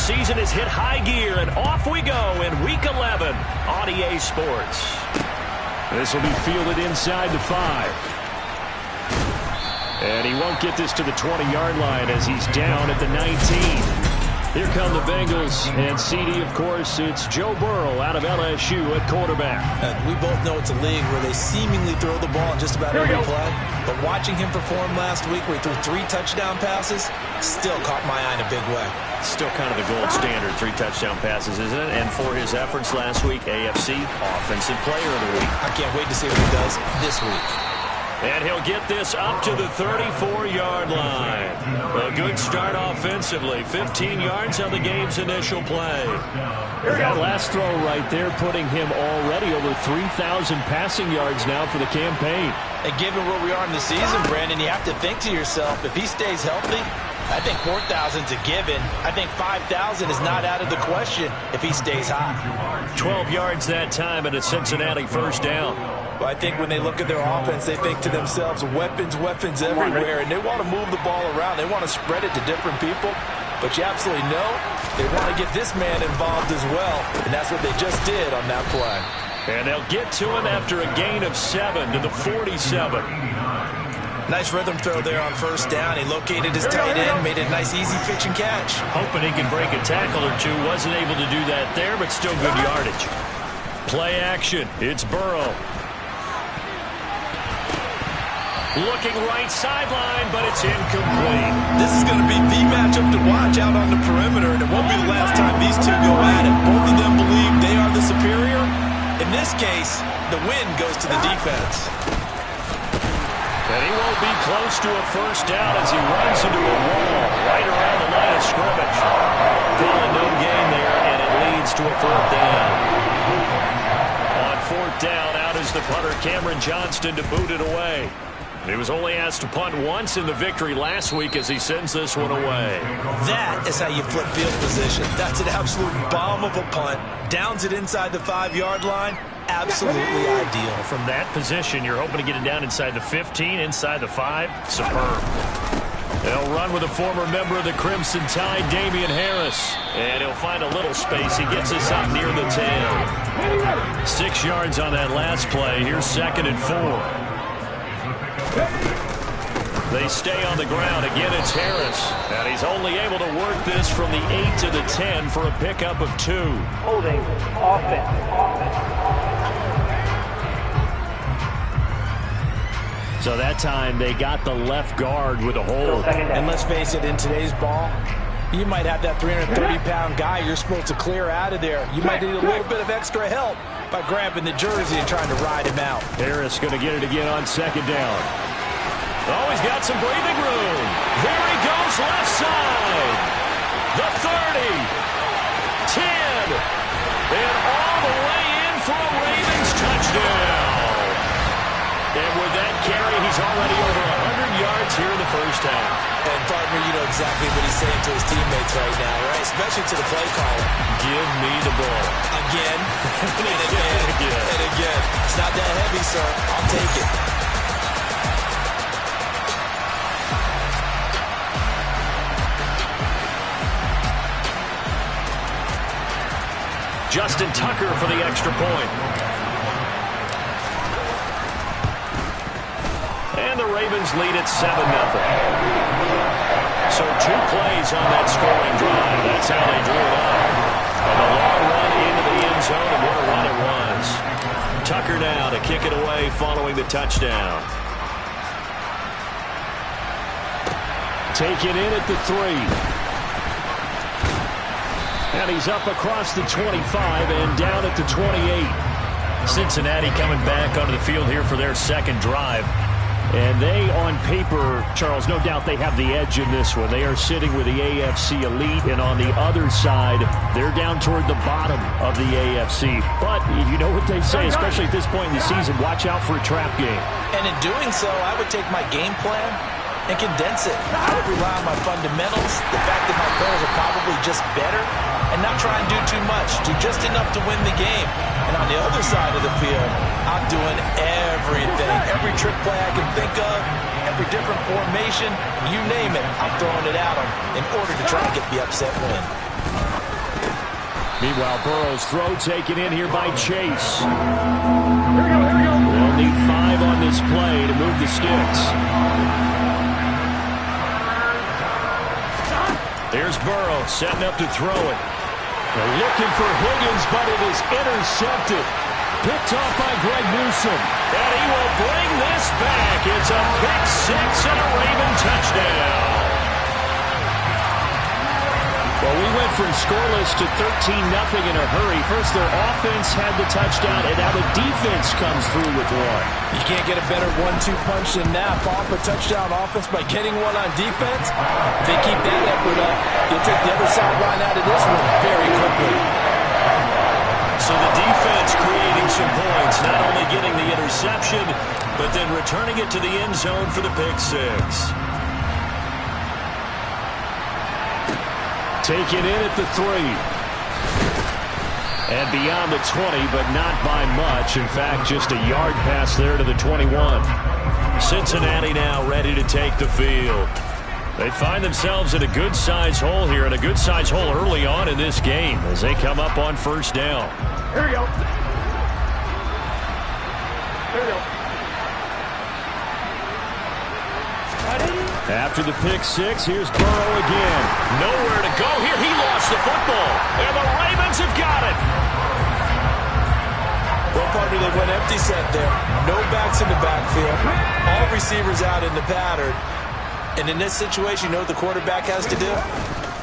season has hit high gear, and off we go in Week 11 on EA Sports. This will be fielded inside the 5. And he won't get this to the 20-yard line as he's down at the 19. Here come the Bengals, and CD, of course, it's Joe Burrow out of LSU at quarterback. We both know it's a league where they seemingly throw the ball in just about every play. But watching him perform last week where he threw 3 touchdown passes still caught my eye in a big way. Still kind of the gold standard, 3 touchdown passes, isn't it? And for his efforts last week, AFC Offensive Player of the Week. I can't wait to see what he does this week. And he'll get this up to the 34-yard line. A good start offensively. 15 yards on the game's initial play. That last throw right there putting him already over 3,000 passing yards now for the campaign. And given where we are in the season, Brandon, you have to think to yourself, if he stays healthy, I think 4,000's a given. I think 5,000 is not out of the question if he stays high. 12 yards that time and a Cincinnati first down. Well, I think when they look at their offense, they think to themselves, weapons, weapons everywhere, and they want to move the ball around. They want to spread it to different people. But you absolutely know they want to get this man involved as well, and that's what they just did on that play. And they'll get to him after a gain of 7 to the 47. Nice rhythm throw there on first down. He located his tight end, made a nice easy pitch and catch. Hoping he can break a tackle or two. Wasn't able to do that there, but still good yardage. Play action. It's Burrow. Looking right sideline, but it's incomplete. This is going to be the matchup to watch out on the perimeter, and it won't be the last time these two go at it. Both of them believe they are the superior. In this case, the win goes to the defense. And he won't be close to a first down as he runs into a wall right around the line of scrimmage. Calling no gain there, and it leads to a 4th down. On 4th down, out is the punter, Cameron Johnston, to boot it away. He was only asked to punt once in the victory last week as he sends this one away. That is how you flip field position. That's an absolute bomb of a punt. Downs it inside the 5-yard line. Absolutely ideal. From that position, you're hoping to get it down inside the 15, inside the 5. Superb. They'll run with a former member of the Crimson Tide, Damian Harris. And he'll find a little space. He gets us up near the 10. 6 yards on that last play. Here's 2nd and 4. They stay on the ground. Again, it's Harris. And he's only able to work this from the 8 to the 10 for a pickup of 2. Holding offense. So that time they got the left guard with a hold. And let's face it, in today's ball, you might have that 330-pound guy you're supposed to clear out of there. You might need a little bit of extra help by grabbing the jersey and trying to ride him out. Harris going to get it again on 2nd down. Oh, he's got some breathing room. There he goes, left side. The 30. 10. And all the way in for a Ravens touchdown. And with that carry, he's already over 100 yards here in the first half. And, partner, you know exactly what he's saying to his teammates right now, right? Especially to the play caller. Give me the ball. Again, and again, and again. It's not that heavy, sir. I'll take it. Justin Tucker for the extra point. And the Ravens lead at 7-0. So 2 plays on that scoring drive. That's how they drew it up. And the long run into the end zone, and what a run it was. Tucker now to kick it away following the touchdown. Taken in at the 3. And he's up across the 25 and down at the 28. Cincinnati coming back onto the field here for their 2nd drive. And they, on paper, Charles, no doubt they have the edge in this one. They are sitting with the AFC elite, and on the other side, they're down toward the bottom of the AFC. But you know what they say, especially at this point in the season, watch out for a trap game. And in doing so, I would take my game plan and condense it. I would rely on my fundamentals, the fact that my players are probably just better, and not try and do too much, do just enough to win the game. And on the other side of the field, I'm doing everything. Every trick play I can think of, every different formation, you name it, I'm throwing it at them in order to try and get the upset win. Meanwhile, Burrow's throw taken in here by Chase. They'll need 5 on this play to move the sticks. Here's Burrow setting up to throw it. They're looking for Higgins, but it is intercepted. Picked off by Greg Newsome. And he will bring this back. It's a pick 6 and a Raven touchdown. Well, we went from scoreless to 13-0 in a hurry. First, their offense had the touchdown, and now the defense comes through with one. You can't get a better 1-2 punch than that. Off a touchdown offense by getting one on defense. If they keep that effort up, they'll take the other sideline out of this one very quickly. So the defense creating some points, not only getting the interception, but then returning it to the end zone for the pick 6. Taken in at the 3. And beyond the 20, but not by much. In fact, just a yard pass there to the 21. Cincinnati now ready to take the field. They find themselves in a good-sized hole here, and a good-sized hole early on in this game as they come up on first down. Here we go. Here we go. After the pick 6, here's Burrow again. Nowhere to go here. He lost the football. And the Ravens have got it. Well, partner, they went empty set there. No backs in the backfield. All receivers out in the pattern. And in this situation, you know what the quarterback has to do?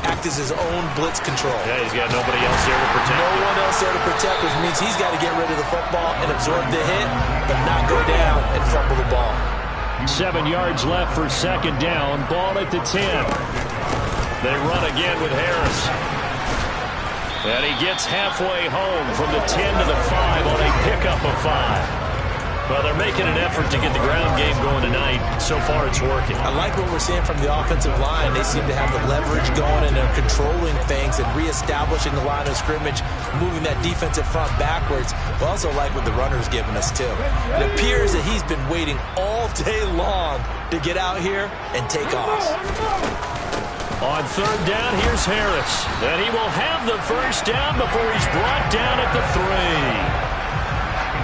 Act as his own blitz control. Yeah, he's got nobody else there to protect. No one else there to protect, which means he's got to get rid of the football and absorb the hit, but not go down and fumble the ball. 7 yards left for second down. Ball at the 10. They run again with Harris. And he gets halfway home from the 10 to the 5 on a pickup of 5. Well, they're making an effort to get the ground game going tonight. So far, it's working. I like what we're seeing from the offensive line. They seem to have the leverage going, and they're controlling things and reestablishing the line of scrimmage, moving that defensive front backwards. I also like what the runner's giving us, too. It appears that he's been waiting all day long to get out here and take off. On third down, here's Harris. And he will have the first down before he's brought down at the 3.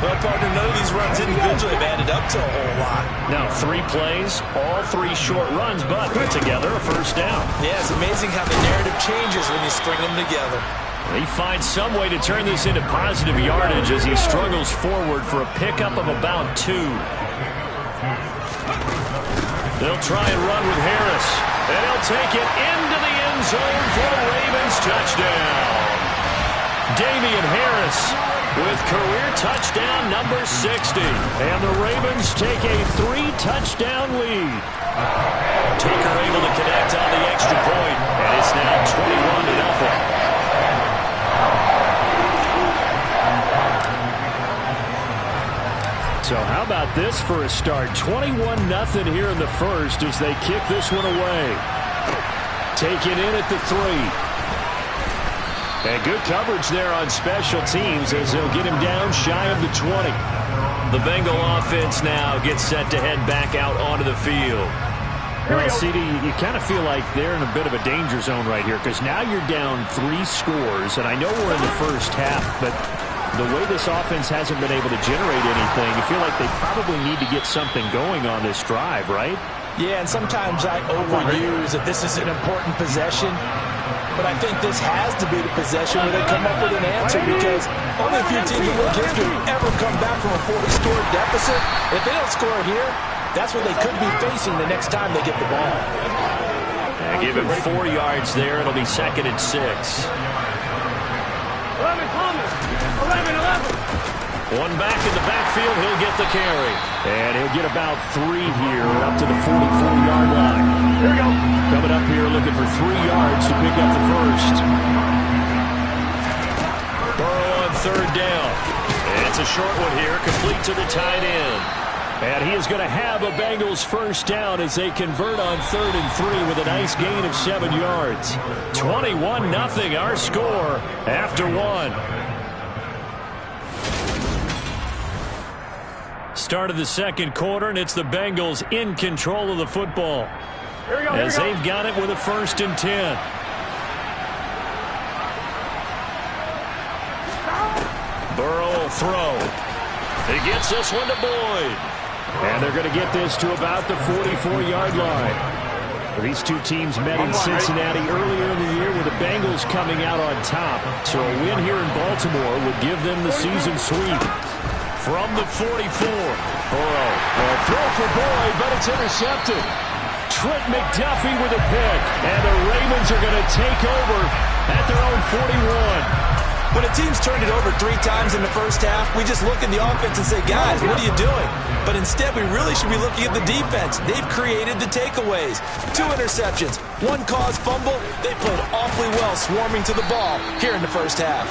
Well, partner, none of these runs individually have added up to a whole lot. Now, 3 plays, all 3 short runs, but put together a first down. Yeah, it's amazing how the narrative changes when you string them together. He finds some way to turn this into positive yardage as he struggles forward for a pickup of about 2. They'll try and run with Harris. And he'll take it into the end zone for the Ravens touchdown. Damian Harris with career touchdown number 60. And the Ravens take a 3-touchdown lead. Taker able to connect on the extra point. And it's now 21-0. So how about this for a start? 21-0 here in the first as they kick this one away. Taken in at the 3. And good coverage there on special teams as they'll get him down shy of the 20. The Bengal offense now gets set to head back out onto the field. Well, CD, you kind of feel like they're in a bit of a danger zone right here because now you're down 3 scores, and I know we're in the first half, but the way this offense hasn't been able to generate anything, you feel like they probably need to get something going on this drive, right? Yeah, and sometimes I overuse that this is an important possession. But I think this has to be the possession where they come up with an answer because only a few teams in world history ever come back from a 40-score deficit. If they don't score here, that's what they could be facing the next time they get the ball. And give him 4 yards there. It'll be 2nd and 6. 11. One back in the backfield. He'll get the carry. And he'll get about 3 here up to the 44-yard line. Here we go. Coming up here looking for 3 yards to pick up the first. Burrow on third down. And it's a short one here, complete to the tight end. And he is going to have a Bengals first down as they convert on 3rd and 3 with a nice gain of 7 yards. 21-0 our score after 1. Start of the second quarter, and it's the Bengals in control of the football. Here we go. As they've got it with a 1st and 10. Burrow will throw. He gets this one to Boyd. And they're going to get this to about the 44-yard line. These two teams met in Cincinnati earlier in the year with the Bengals coming out on top. So a win here in Baltimore would give them the season sweep. From the 44, Burrow. A throw for Boyd, but it's intercepted. Trent McDuffie with a pick. And the Ravens are going to take over at their own 41. When a team's turned it over 3 times in the first half, we just look at the offense and say, guys, what are you doing? But instead, we really should be looking at the defense. They've created the takeaways. 2 interceptions, 1 caused fumble. They played awfully well swarming to the ball here in the first half.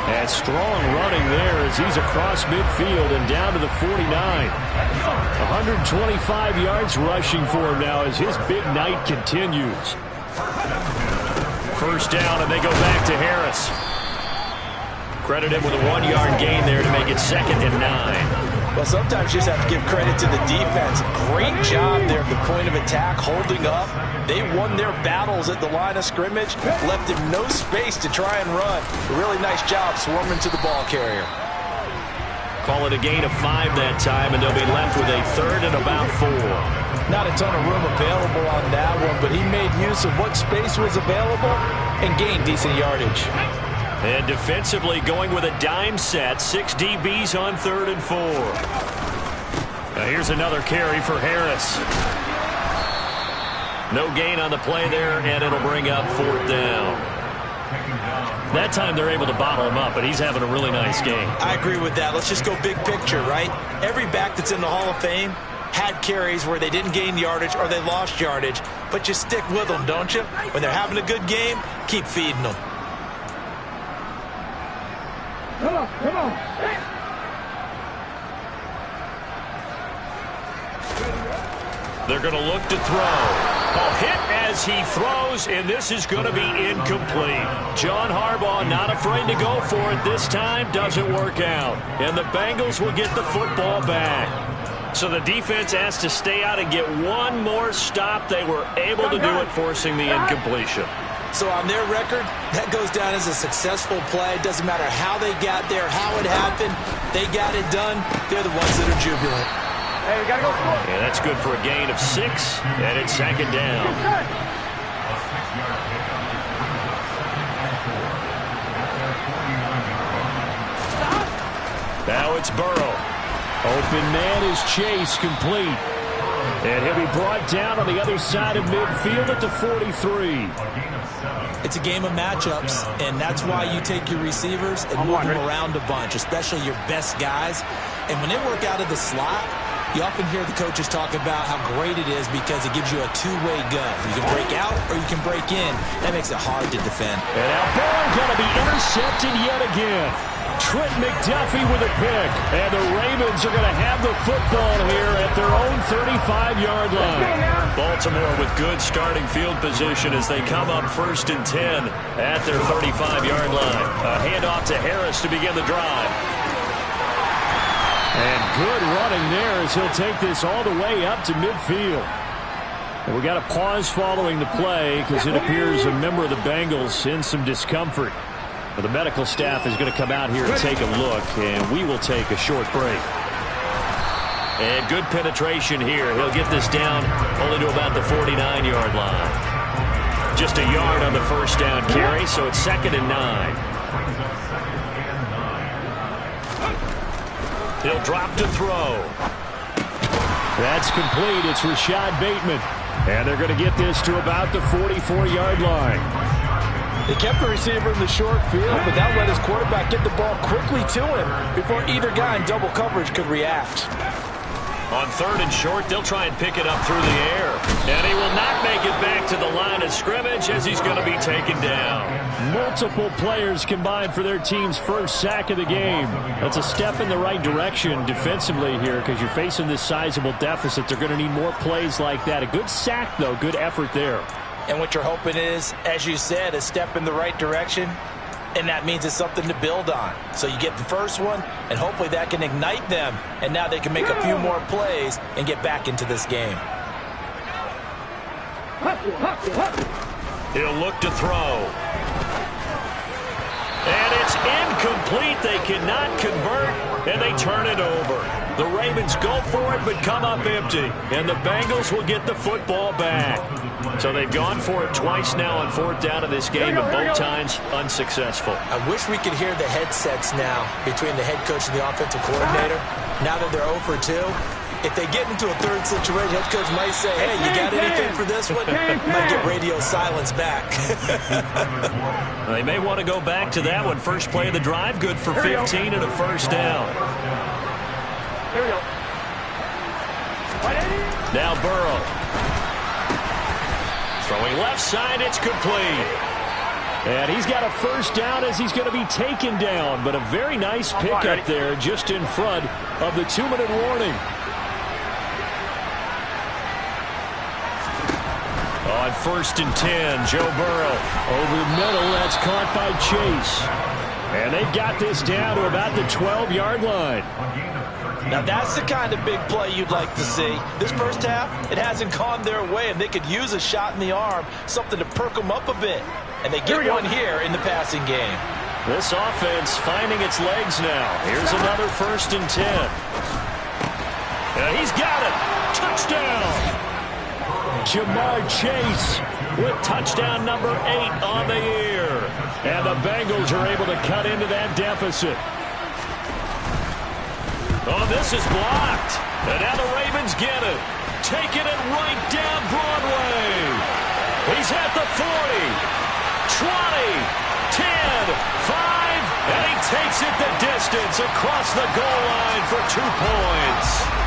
And strong running there as he's across midfield and down to the 49. 125 yards rushing for him now as his big night continues. First down, and they go back to Harris. Credit him with a 1-yard gain there to make it 2nd and 9. Well, sometimes you just have to give credit to the defense. Great job there at the point of attack, holding up. They won their battles at the line of scrimmage, left him no space to try and run. A really nice job swarming to the ball carrier. Call it a gain of 5 that time, and they'll be left with a 3rd and about 4. Not a ton of room available on that one, but he made use of what space was available and gained decent yardage. And defensively going with a dime set. 6 DBs on 3rd and 4. Now here's another carry for Harris. No gain on the play there, and it'll bring up 4th down. That time they're able to bottle him up, but he's having a really nice game. I agree with that. Let's just go big picture, right? Every back that's in the Hall of Fame had carries where they didn't gain yardage or they lost yardage, but you stick with them, don't you? When they're having a good game, keep feeding them. Come on, come on. They're going to look to throw. A hit as he throws, and this is going to be incomplete. John Harbaugh not afraid to go for it this time. Doesn't work out. And the Bengals will get the football back. So the defense has to stay out and get one more stop. They were able to do it, forcing the incompletion. So on their record, that goes down as a successful play. Doesn't matter how they got there, how it happened. They got it done. They're the ones that are jubilant. Hey, we gotta go score. And that's good for a gain of 6, and it's 2nd down. Now it's Burrow. Open man is Chase, complete. And he'll be brought down on the other side of midfield at the 43. It's a game of matchups, and that's why you take your receivers and move them around a bunch, especially your best guys. And when they work out of the slot, you often hear the coaches talk about how great it is because it gives you a two-way go. You can break out or you can break in. That makes it hard to defend. And now Burrow going to be intercepted yet again. Trent McDuffie with a pick. And the Ravens are going to have the football here at their own 35-yard line. Baltimore with good starting field position as they come up 1st and 10 at their 35-yard line. A handoff to Harris to begin the drive. And good running there as he'll take this all the way up to midfield. And we got a pause following the play because it appears a member of the Bengals in some discomfort. But the medical staff is going to come out here and take a look, and we will take a short break. And good penetration here. He'll get this down only to about the 49-yard line. Just a yard on the first down carry, so it's 2nd and 9. He'll drop to throw. That's complete. It's Rashad Bateman. And they're going to get this to about the 44-yard line. They kept the receiver in the short field, but that let his quarterback get the ball quickly to him before either guy in double coverage could react. On 3rd and short, they'll try and pick it up through the air. And he will not make it back to the line of scrimmage as he's going to be taken down. Multiple players combined for their team's first sack of the game. That's a step in the right direction defensively here because you're facing this sizable deficit. They're going to need more plays like that. A good sack, though. Good effort there. And what you're hoping is, as you said, a step in the right direction. And that means it's something to build on. So you get the first one, and hopefully that can ignite them. And now they can make a few more plays and get back into this game. He'll look to throw. And it's Incomplete. They cannot convert, and they turn it over. The Ravens go for it, but come up empty. And the Bengals will get the football back. So they've gone for it twice now on fourth down in this game, and both times unsuccessful. I wish we could hear the headsets now between the head coach and the offensive coordinator. Now that they're 0 for 2, if they get into a third situation, head coach might say, hey, you got anything for this one? Might get radio silence back. They may want to go back to that one. First play of the drive, good for 15 and a first down. Here we go. Now Burrow. Throwing left side, it's complete. And he's got a first down as he's going to be taken down. But a very nice pickup there just in front of the 2-minute warning. On 1st and 10, Joe Burrow. Over the middle, that's caught by Chase. And they've got this down to about the 12-yard line. Now, that's the kind of big play you'd like to see. This first half, it hasn't gone their way, and they could use a shot in the arm, something to perk them up a bit. And they get one here in the passing game. This offense finding its legs now. Here's another 1st and 10. And he's got it. Touchdown. Jamar Chase with touchdown number 8 on the year. And the Bengals are able to cut into that deficit. Oh, this is blocked. And now the Ravens get it. Taking it right down Broadway. He's at the 40, 20, 10, 5, and he takes it the distance across the goal line for 2 points.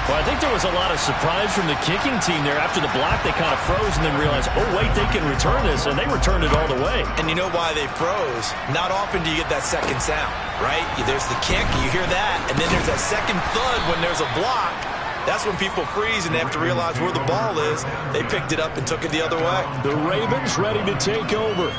Well, I think there was a lot of surprise from the kicking team there. After the block, they kind of froze and then realized, oh, wait, they can return this, and they returned it all the way. And you know why they froze? Not often do you get that second sound, right? There's the kick, you hear that, and then there's that second thud when there's a block. That's when people freeze and they have to realize where the ball is. They picked it up and took it the other way. The Ravens ready to take over.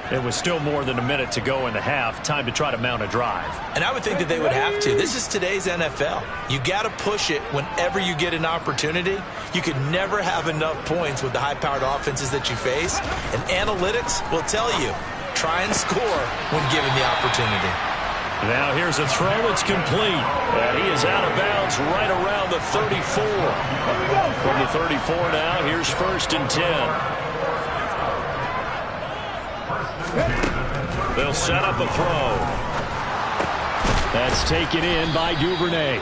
It was still more than a minute to go in the half. Time to try to mount a drive. And I would think that they would have to. This is today's NFL. You got to push it whenever you get an opportunity. You could never have enough points with the high-powered offenses that you face. And analytics will tell you, try and score when given the opportunity. Now here's a throw that's complete. And he is out of bounds right around the 34. From the 34 now, here's 1st and 10. They'll set up a throw. That's taken in by Duvernay.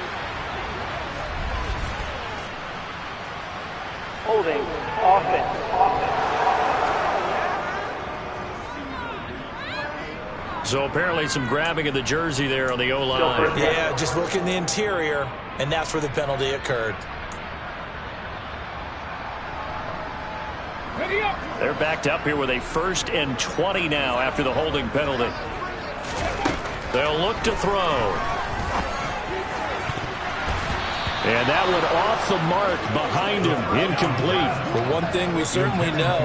Holding. Offense. So apparently some grabbing of the jersey there on the O-line. Yeah, just look in the interior, and that's where the penalty occurred. They're backed up here with a 1st and 20 now after the holding penalty. They'll look to throw. And that one off the mark behind him, incomplete. But one thing we certainly know,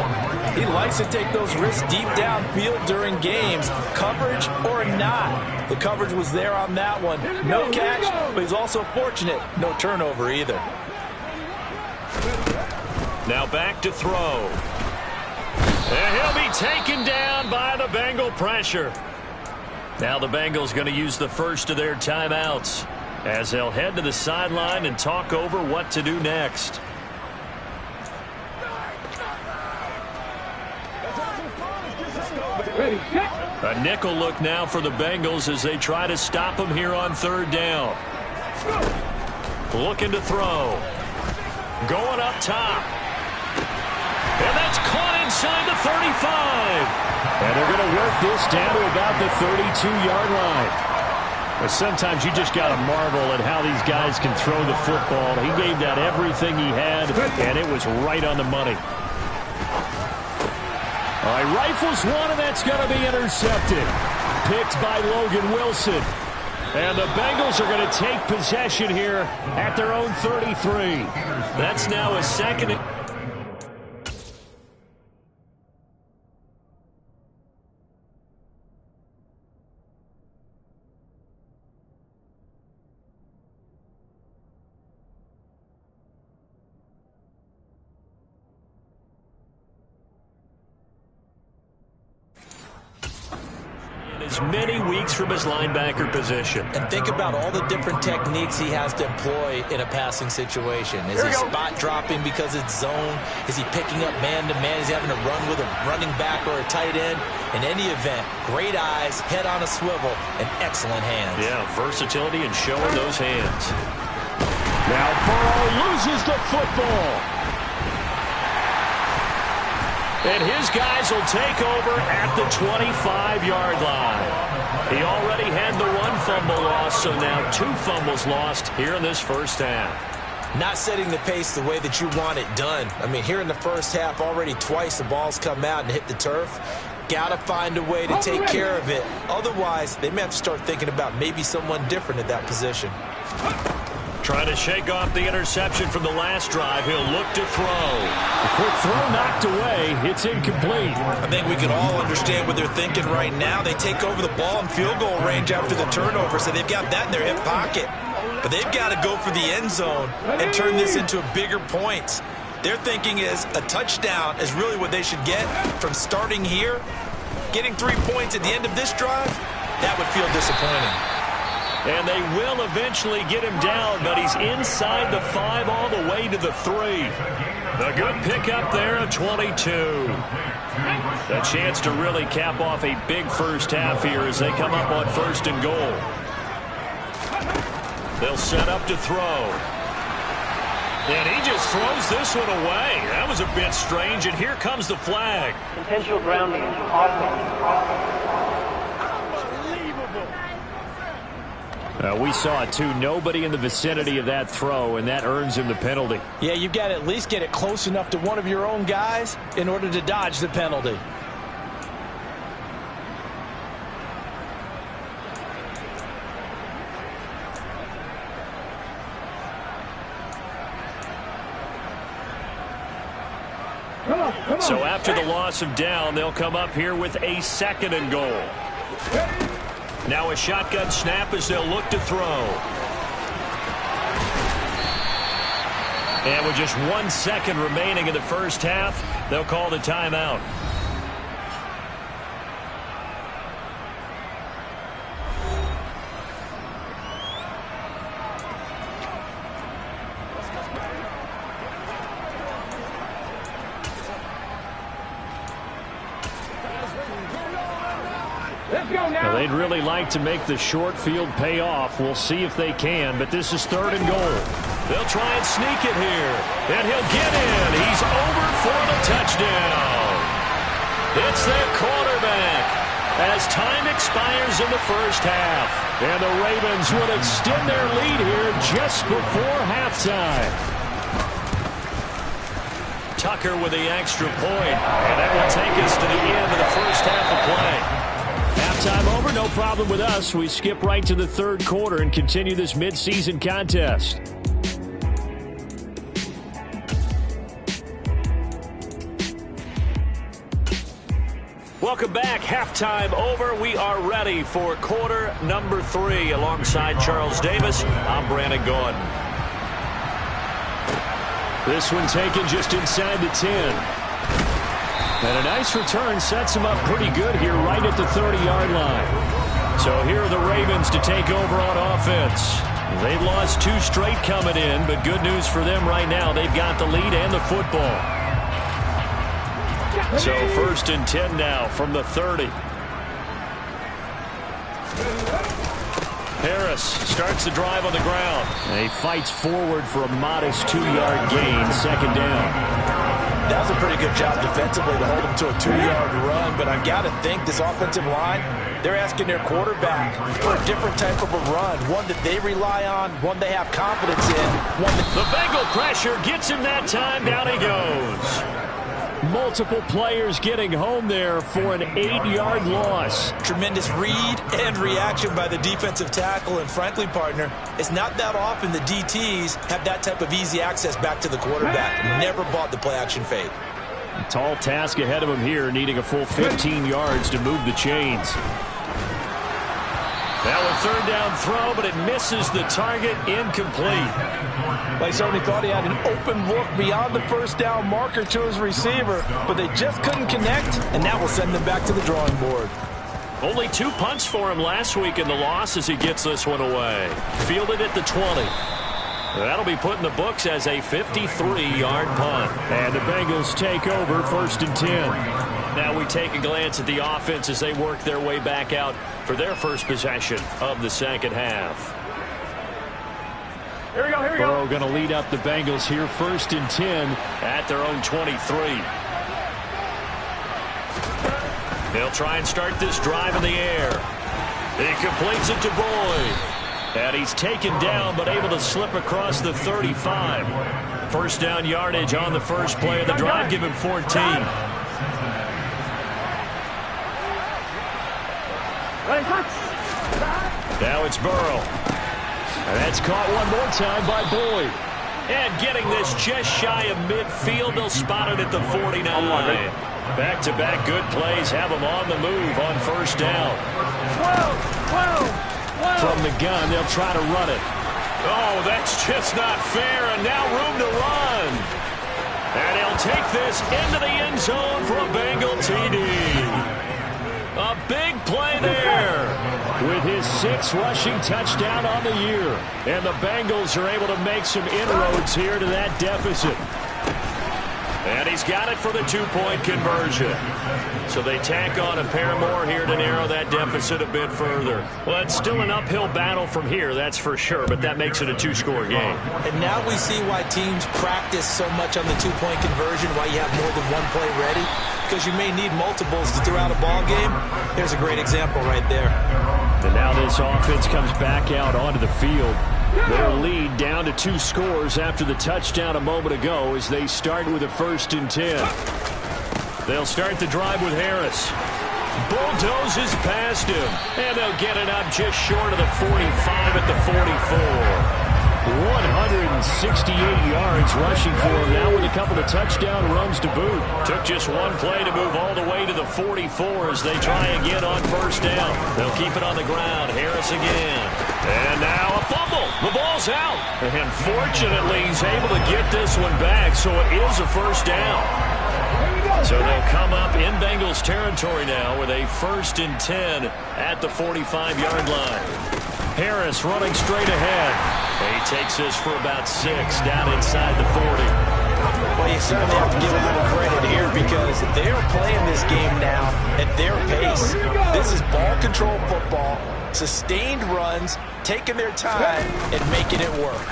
he likes to take those risks deep downfield during games, coverage or not. The coverage was there on that one. No catch, but he's also fortunate. No turnover either. Now back to throw. And he'll be taken down by the Bengal pressure. Now the Bengals going to use the first of their timeouts as they'll head to the sideline and talk over what to do next. A nickel look now for the Bengals as they try to stop him here on 3rd down. Looking to throw. Going up top. And that's caught inside the 35. And they're going to work this down to about the 32-yard line. But sometimes you just got to marvel at how these guys can throw the football. He gave that everything he had, and it was right on the money. All right, rifles one, and that's going to be intercepted. Picked by Logan Wilson. And the Bengals are going to take possession here at their own 33. That's now a 2nd. is many weeks from his linebacker position. And think about all the different techniques he has to employ in a passing situation. Is he spot dropping because it's zone? Is he picking up man-to-man? Is he having to run with a running back or a tight end? In any event, great eyes, head on a swivel, and excellent hands. Yeah, versatility and showing those hands. Now Burrow loses the football. And his guys will take over at the 25-yard line. He already had the one fumble loss, so now 2 fumbles lost here in this first half. Not setting the pace the way that you want it done. I mean, here in the first half, already twice the ball's come out and hit the turf. Got to find a way to take care of it. Otherwise, they may have to start thinking about maybe someone different at that position. Trying to shake off the interception from the last drive. He'll look to throw. A quick throw knocked away. It's incomplete. I think we can all understand what they're thinking right now. They take over the ball in field goal range after the turnover, so they've got that in their hip pocket. But they've got to go for the end zone and turn this into a bigger points. Their thinking is a touchdown is really what they should get from starting here. Getting 3 points at the end of this drive, that would feel disappointing. And they will eventually get him down, but he's inside the 5 all the way to the 3. The good pickup there at 22. A chance to really cap off a big first half here as they come up on 1st and goal. They'll set up to throw. And he just throws this one away. That was a bit strange, and here comes the flag. Intentional grounding. Offense. We saw it too. Nobody in the vicinity of that throw, and that earns him the penalty. Yeah, you've got to at least get it close enough to one of your own guys in order to dodge the penalty. So after the loss of down, they'll come up here with a 2nd and goal. Now a shotgun snap as they'll look to throw. And with just 1 second remaining in the first half, they'll call the timeout. Now, they'd really like to make the short field pay off. We'll see if they can, but this is 3rd and goal. They'll try and sneak it here, and he'll get in. He's over for the touchdown. It's their quarterback as time expires in the first half. And the Ravens will extend their lead here just before halftime. Tucker with the extra point, and that will take us to the end of the first half of play. Halftime over, no problem with us. We skip right to the 3rd quarter and continue this midseason contest. Welcome back. Halftime over. We are ready for quarter number 3. Alongside Charles Davis, I'm Brandon Gordon. This one taken just inside the 10. And a nice return sets him up pretty good here right at the 30-yard line. So here are the Ravens to take over on offense. They've lost 2 straight coming in, but good news for them right now. They've got the lead and the football. So 1st and 10 now from the 30. Harris starts the drive on the ground. And he fights forward for a modest 2-yard gain, 2nd down. That was a pretty good job defensively to hold him to a 2-yard run, but I've got to think this offensive line, they're asking their quarterback for a different type of a run, one that they rely on, one they have confidence in. The Bengal pressure gets him that time. Down he goes. Multiple players getting home there for an 8-yard loss. Tremendous read and reaction by the defensive tackle, and frankly, partner, it's not that often the DTs have that type of easy access back to the quarterback. Never bought the play-action fade. A tall task ahead of him here, needing a full 15 yards to move the chains. Now a 3rd down throw, but it misses the target, incomplete. They certainly thought he had an open look beyond the 1st down marker to his receiver, but they just couldn't connect, and that will send them back to the drawing board. Only 2 punts for him last week in the loss as he gets this one away. Fielded at the 20. That'll be put in the books as a 53-yard punt. And the Bengals take over 1st and 10. Now we take a glance at the offense as they work their way back out for their first possession of the second half. Here we go. Burrow going to lead up the Bengals here 1st and 10 at their own 23. They'll try and start this drive in the air. He completes it to Boyd. And he's taken down but able to slip across the 35. First down yardage on the first play of the drive. Give him 14. Now it's Burrow. And that's caught one more time by Boyd. And getting this just shy of midfield. They'll spot it at the 49. Back-to-back good plays have them on the move on first down. From the gun, they'll try to run it. Oh, that's just not fair, and now room to run. And he'll take this into the end zone for a Bengal TD. A big play there. With his 6th rushing touchdown on the year. And the Bengals are able to make some inroads here to that deficit. And he's got it for the 2-point conversion. So they tack on a pair more here to narrow that deficit a bit further. Well, it's still an uphill battle from here, that's for sure, but that makes it a 2-score game. And now we see why teams practice so much on the 2-point conversion, why you have more than one play ready, because you may need multiples to throw out a ball game. Here's a great example right there. And now this offense comes back out onto the field. Their lead down to 2 scores after the touchdown a moment ago as they start with a 1st and 10. They'll start the drive with Harris. Bulldozes past him. And they'll get it up just short of the 45 at the 44. 168 yards rushing for him now with a couple of touchdown runs to boot. Took just one play to move all the way to the 44 as they try again on first down. They'll keep it on the ground. Harris again. And now a fumble. The ball's out. And fortunately, he's able to get this one back, so it is a first down. So they'll come up in Bengals territory now with a 1st and 10 at the 45-yard line. Harris running straight ahead. He takes this for about 6 down inside the 40. Well, you certainly have to give a little credit here because they're playing this game now at their pace. This is ball control football, sustained runs, taking their time and making it work.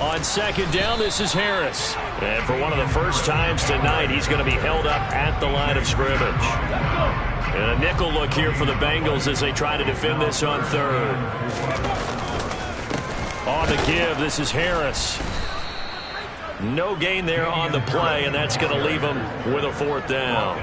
On second down, this is Harris. And for one of the first times tonight, he's going to be held up at the line of scrimmage. And a nickel look here for the Bengals as they try to defend this on 3rd. On the give, this is Harris. No gain there on the play, and that's going to leave them with a 4th down.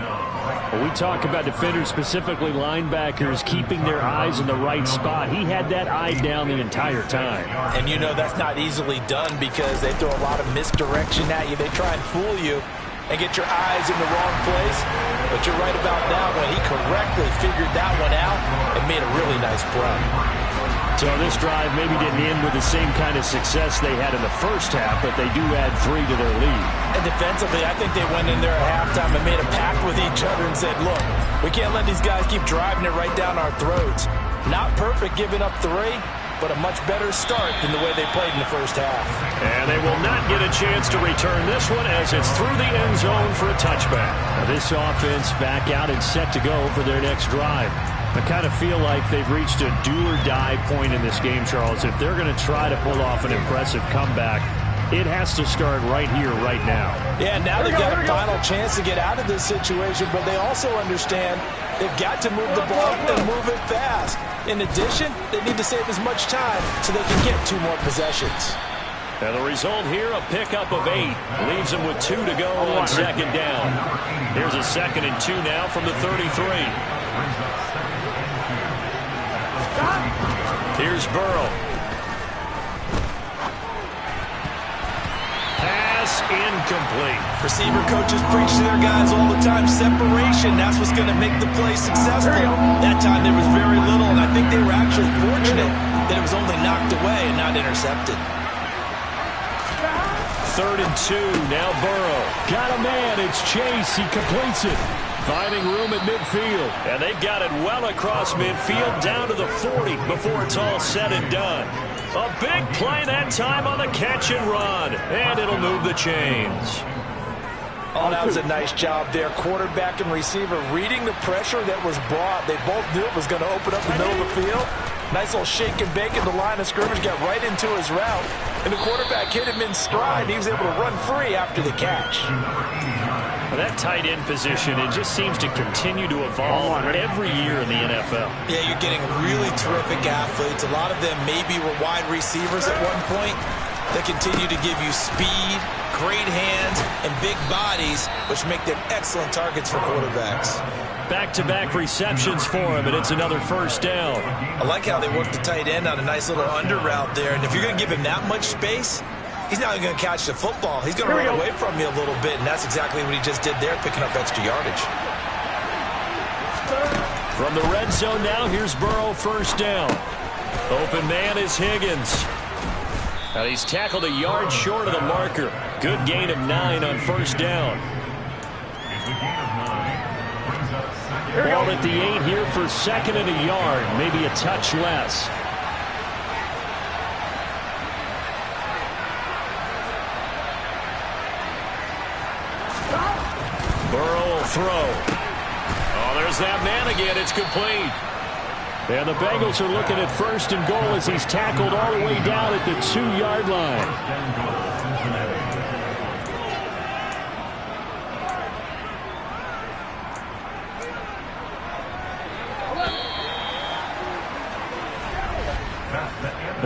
When we talk about defenders, specifically linebackers, keeping their eyes in the right spot. He had that eye down the entire time. And you know that's not easily done because they throw a lot of misdirection at you. They try and fool you and get your eyes in the wrong place. But you're right about that one. He correctly figured that one out and made a really nice play. So this drive maybe didn't end with the same kind of success they had in the first half, but they do add 3 to their lead. And defensively, I think they went in there at halftime and made a pact with each other and said, look, we can't let these guys keep driving it right down our throats. Not perfect giving up 3, but a much better start than the way they played in the first half. And they will not get a chance to return this one as it's through the end zone for a touchback. Now this offense back out and set to go for their next drive. I kind of feel like they've reached a do-or-die point in this game, Charles. If they're going to try to pull off an impressive comeback, it has to start right here, right now. Yeah, now they've got a final chance to get out of this situation, but they also understand they've got to move the ball and move it fast. In addition, they need to save as much time so they can get 2 more possessions. And the result here, a pickup of 8. Leaves them with 2 to go on second down. Here's a 2nd and 2 now from the 33. Here's Burrow. Pass incomplete. Receiver coaches preach to their guys all the time. Separation, that's what's going to make the play successful. That time there was very little, and I think they were actually fortunate that it was only knocked away and not intercepted. 3rd and 2, now Burrow. Got a man, it's Chase, he completes it. Finding room at midfield. And they've got it well across midfield down to the 40 before it's all said and done. A big play that time on the catch and run. And it'll move the chains. Oh, that was a nice job there. Quarterback and receiver reading the pressure that was brought. They both knew it was going to open up the middle of the field. Nice little shake and bake at the line of scrimmage. Got right into his route. And the quarterback hit him in stride. He was able to run free after the catch. Well, that tight end position, it just seems to continue to evolve every year in the NFL. Yeah, you're getting really terrific athletes. A lot of them maybe were wide receivers at one point. They continue to give you speed, great hands, and big bodies, which make them excellent targets for quarterbacks. Back-to-back receptions for him, and it's another first down. I like how they work the tight end on a nice little under route there. And if you're going to give him that much space, he's not even going to catch the football. He's going to run away from you a little bit, and that's exactly what he just did there, picking up extra yardage. From the red zone now, here's Burrow, first down. Open man is Higgins. And he's tackled a yard short of the marker. Good gain of 9 on first down. Ball at the 8 here for second and a yard, maybe a touch less. Burrow will throw. Oh, there's that man again. It's complete. And the Bengals are looking at first and goal as he's tackled all the way down at the 2-yard line.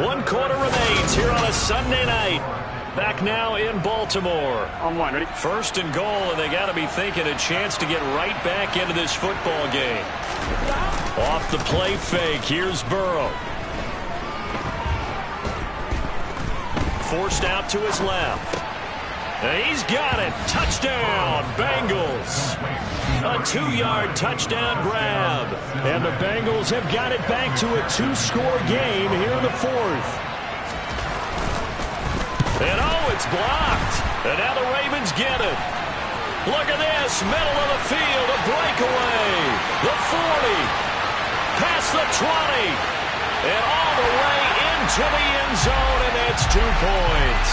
One quarter remains here on a Sunday night. Back now in Baltimore. On one, ready? First and goal, and they got to be thinking a chance to get right back into this football game. Off the play fake, here's Burrow. Forced out to his left. And he's got it. Touchdown, Bengals. A 2-yard touchdown grab. And the Bengals have got it back to a 2-score game here in the 4th. And oh, it's blocked. And now the Ravens get it. Look at this, middle of the field, a breakaway. The 40. Past the 20, and all the way into the end zone, and it's 2 points.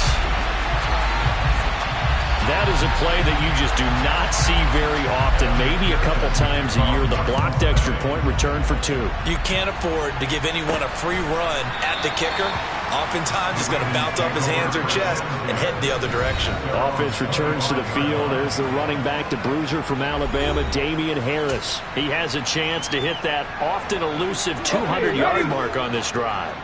That is a play that you just do not see very often, maybe a couple times a year. The blocked extra point return for 2. You can't afford to give anyone a free run at the kicker. Oftentimes, he's going to bounce off his hands or chest and head the other direction. Offense returns to the field. There's the running back to bruiser from Alabama, Damian Harris. He has a chance to hit that often elusive 200-yard mark on this drive.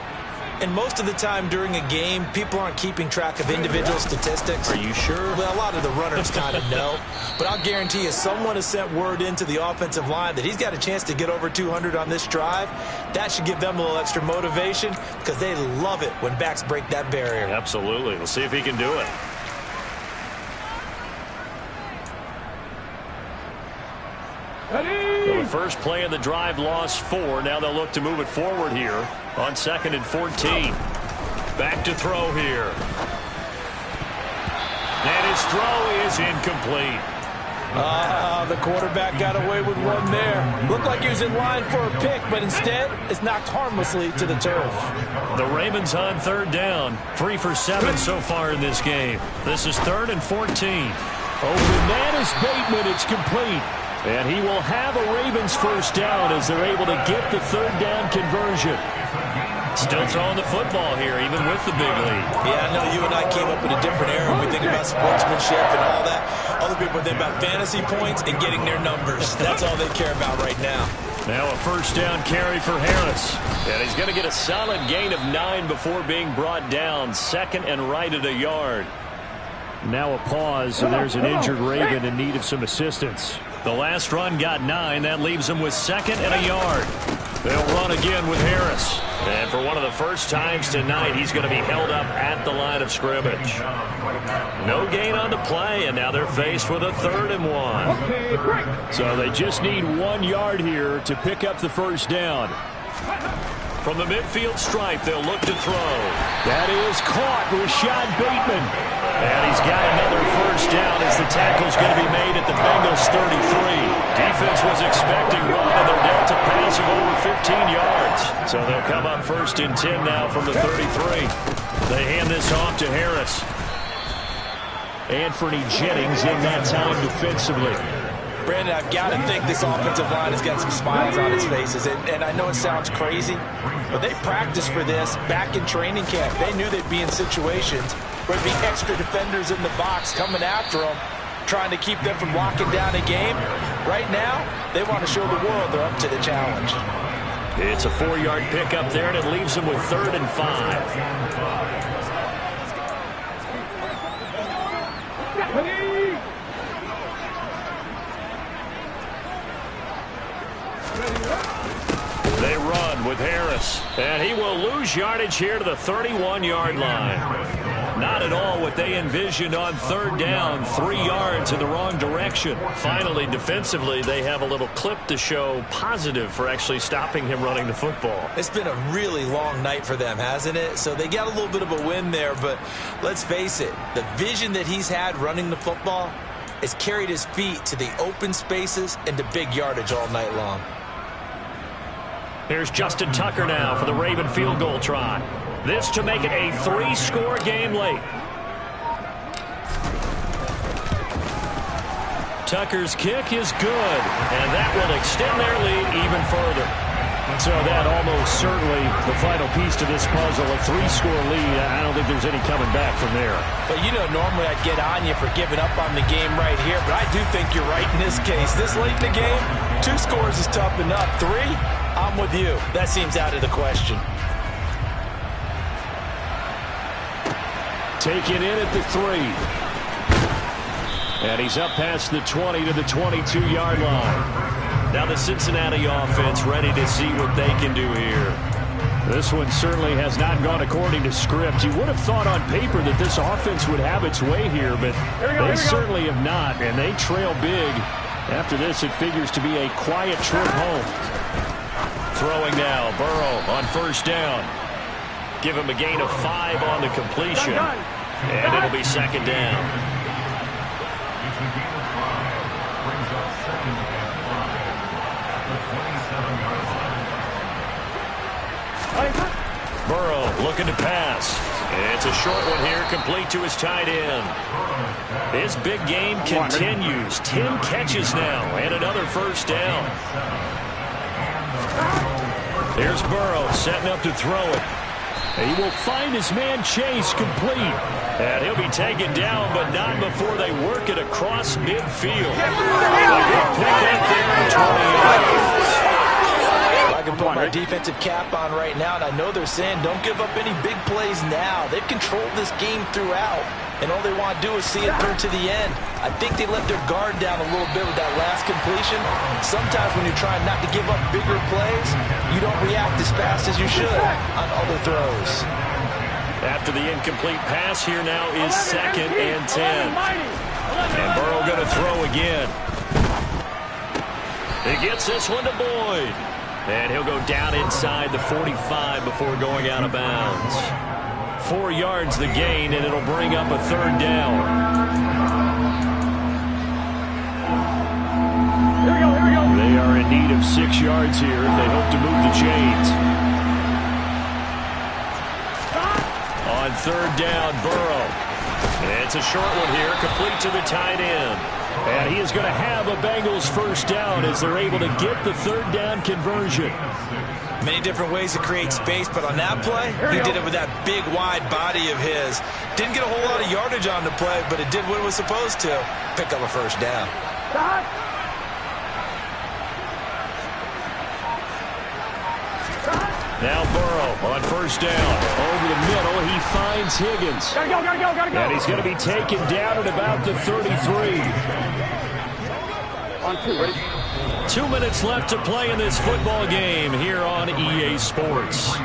And most of the time during a game, people aren't keeping track of individual statistics. Are you sure? Well, a lot of the runners kind of know. But I'll guarantee you, someone has sent word into the offensive line that he's got a chance to get over 200 on this drive. That should give them a little extra motivation because they love it when backs break that barrier. Absolutely. We'll see if he can do it. So the first play of the drive lost 4. Now they'll look to move it forward here on 2nd and 14. Back to throw here. And his throw is incomplete. The quarterback got away with one there. Looked like he was in line for a pick, but instead it's knocked harmlessly to the turf. The Ravens on 3rd down. 3 for 7 so far in this game. This is 3rd and 14. Open man is Bateman. It's complete. And he will have a Ravens first down as they're able to get the 3rd down conversion. Still throwing the football here, even with the big lead. Yeah, I know you and I came up in a different era. We think about sportsmanship and all that. Other people think about fantasy points and getting their numbers. That's all they care about right now. Now a first down carry for Harris. And he's going to get a solid gain of 9 before being brought down. 2nd and right at a yard. Now a pause, and there's an injured Raven in need of some assistance. The last run got 9. That leaves him with 2nd and a yard. They'll run again with Harris. And for one of the first times tonight, he's going to be held up at the line of scrimmage. No gain on the play, and now they're faced with a 3rd and 1. So they just need 1 yard here to pick up the first down. From the midfield stripe, they'll look to throw. That is caught. Rashad Bateman. And he's got another first down as the tackle's going to be made at the Bengals 33. Defense was expecting run, and they're down to pass of over 15 yards. So they'll come up 1st and 10 now from the 33. They hand this off to Harris. Anthony Jennings in that time defensively. Brandon, I've got to think this offensive line has got some smiles on its faces. And I know it sounds crazy, but they practiced for this back in training camp. They knew they'd be in situations where there'd be extra defenders in the box coming after them, trying to keep them from locking down a game. Right now, they want to show the world they're up to the challenge. It's a 4-yard pickup there, and it leaves them with 3rd and 5. They run with Harris, and he will lose yardage here to the 31-yard line. Not at all what they envisioned on 3rd down, 3 yards in the wrong direction. Finally, defensively, they have a little clip to show positive for actually stopping him running the football. It's been a really long night for them, hasn't it? So they got a little bit of a win there, but let's face it, the vision that he's had running the football has carried his feet to the open spaces and to big yardage all night long. Here's Justin Tucker now for the Raven field goal try. This to make it a 3-score game late. Tucker's kick is good, and that will extend their lead even further. So that almost certainly the final piece to this puzzle, a 3-score lead. I don't think there's any coming back from there. But, you know, normally I'd get on you for giving up on the game right here, but I do think you're right in this case. This late in the game, 2 scores is tough enough. 3, I'm with you. That seems out of the question. Taken in at the 3. And he's up past the 20 to the 22-yard line. Now the Cincinnati offense ready to see what they can do here. This one certainly has not gone according to script. You would have thought on paper that this offense would have its way here, but they certainly have not, and they trail big. After this, it figures to be a quiet trip home. Throwing now, Burrow on 1st down. Give him a gain of 5 on the completion. And it'll be 2nd down. Burrow looking to pass. It's a short one here, complete to his tight end. His big game continues. 10 catches now and another 1st down. Here's Burrow setting up to throw it. He will find his man Chase complete. And he'll be taken down, but not before they work it across midfield. I can put my defensive cap on right now, and I know they're saying don't give up any big plays now. They've controlled this game throughout, and all they want to do is see it through to the end. I think they let their guard down a little bit with that last completion. Sometimes when you're trying not to give up bigger plays, you don't react as fast as you should on other throws. After the incomplete pass, here now is 2nd and 10. And Burrow going to throw again. He gets this one to Boyd. And he'll go down inside the 45 before going out of bounds. 4 yards the gain, and it'll bring up a 3rd down. They are in need of 6 yards here if they hope to move the chains. On 3rd down, Burrow. It's a short one here, complete to the tight end. And he is going to have a Bengals 1st down as they're able to get the 3rd down conversion. Many different ways to create space, but on that play, he did it with that big, wide body of his. Didn't get a whole lot of yardage on the play, but it did what it was supposed to. Pick up a 1st down. Now Burrow on 1st down. Over the middle, he finds Higgins. Gotta go. And he's going to be taken down at about the 33. On 2, ready? 2 minutes left to play in this football game here on EA Sports.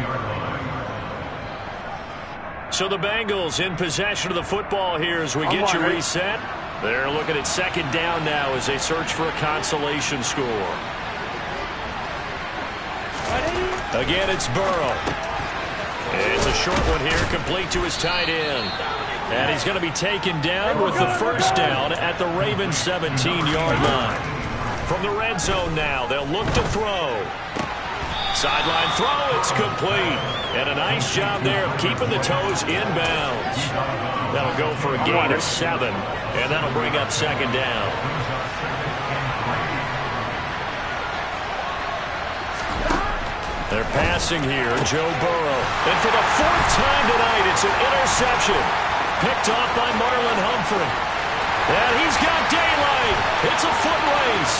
So the Bengals in possession of the football here as we get you reset. They're looking at 2nd down now as they search for a consolation score. Again, it's Burrow. It's a short one here, complete to his tight end. And he's going to be taken down with the first down at the Ravens' 17-yard line. From the red zone now, they'll look to throw. Sideline throw, it's complete. And a nice job there of keeping the toes inbounds. That'll go for a gain of 7, and that'll bring up second down. They're passing here, Joe Burrow. And for the 4th time tonight, it's an interception. Picked off by Marlon Humphrey. And he's got daylight. It's a foot race.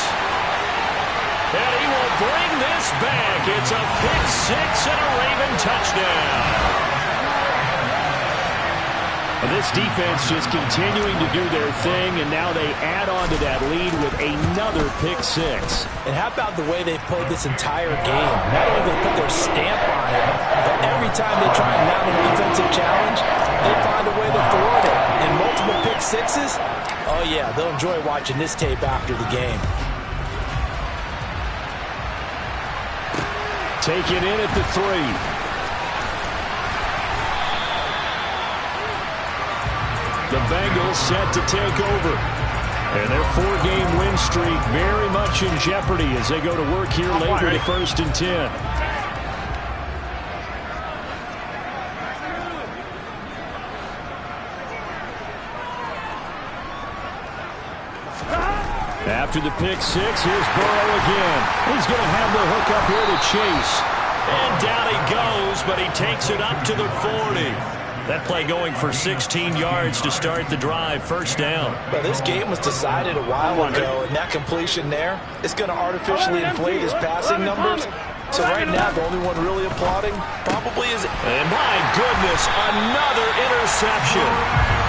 And he will bring this back. It's a pick-6 and a Raven touchdown. This defense just continuing to do their thing, and now they add on to that lead with another pick-6. And how about the way they've played this entire game? Not only do they put their stamp on it, but every time they try and mount an defensive challenge, they find a way to thwart it. And multiple pick-6s, oh yeah, they'll enjoy watching this tape after the game. Taken in at the 3. The Bengals set to take over. And their 4-game win streak very much in jeopardy as they go to work here later to 1st and 10. After the pick-6, here's Burrow again. He's going to have the hook up here to Chase. And down he goes, but he takes it up to the 40. That play going for 16 yards to start the drive, first down. But this game was decided a while ago, and that completion there is going to artificially inflate his passing numbers. So right now, the only one really applauding probably is... And my goodness, another interception.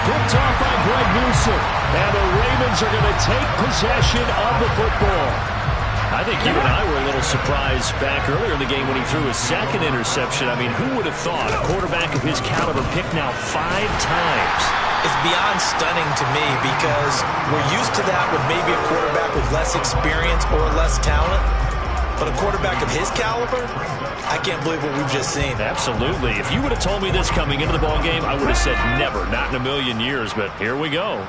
Picked off by Greg Newsome. And the Ravens are going to take possession of the football. I think you and I were a little surprised back earlier in the game when he threw his 2nd interception. I mean, who would have thought a quarterback of his caliber picked now 5 times? It's beyond stunning to me because we're used to that with maybe a quarterback with less experience or less talent. But a quarterback of his caliber, I can't believe what we've just seen. Absolutely. If you would have told me this coming into the ballgame, I would have said never, not in a million years. But here we go.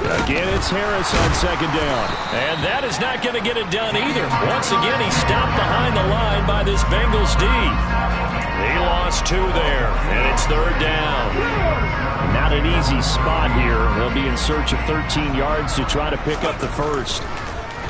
Again, it's Harris on 2nd down. And that is not going to get it done either. Once again, he's stopped behind the line by this Bengals D. He lost 2 there, and it's 3rd down. Not an easy spot here. They'll be in search of 13 yards to try to pick up the 1st.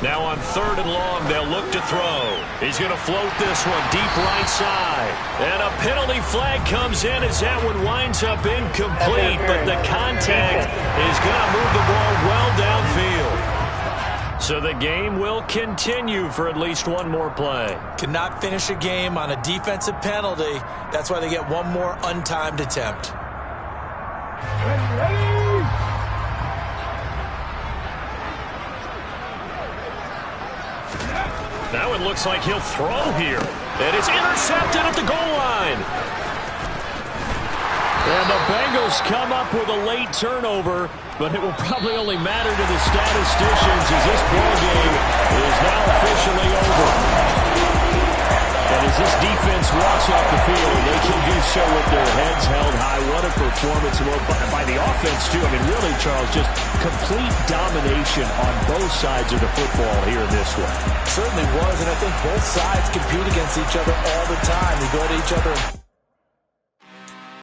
Now on 3rd and long, they'll look to throw. He's going to float this one deep right side. And a penalty flag comes in as that one winds up incomplete. But the contact is going to move the ball well downfield. So the game will continue for at least one more play. Cannot finish a game on a defensive penalty. That's why they get one more untimed attempt. Now it looks like he'll throw here. And it's intercepted at the goal line. And the Bengals come up with a late turnover, but it will probably only matter to the statisticians as this ball game is now officially over. And as this defense walks off the field, they can do so with their heads held high. What a performance by the offense, too. I mean, really, Charles, just complete domination on both sides of the football here in this one. Certainly was, and I think both sides compete against each other all the time. They go to each other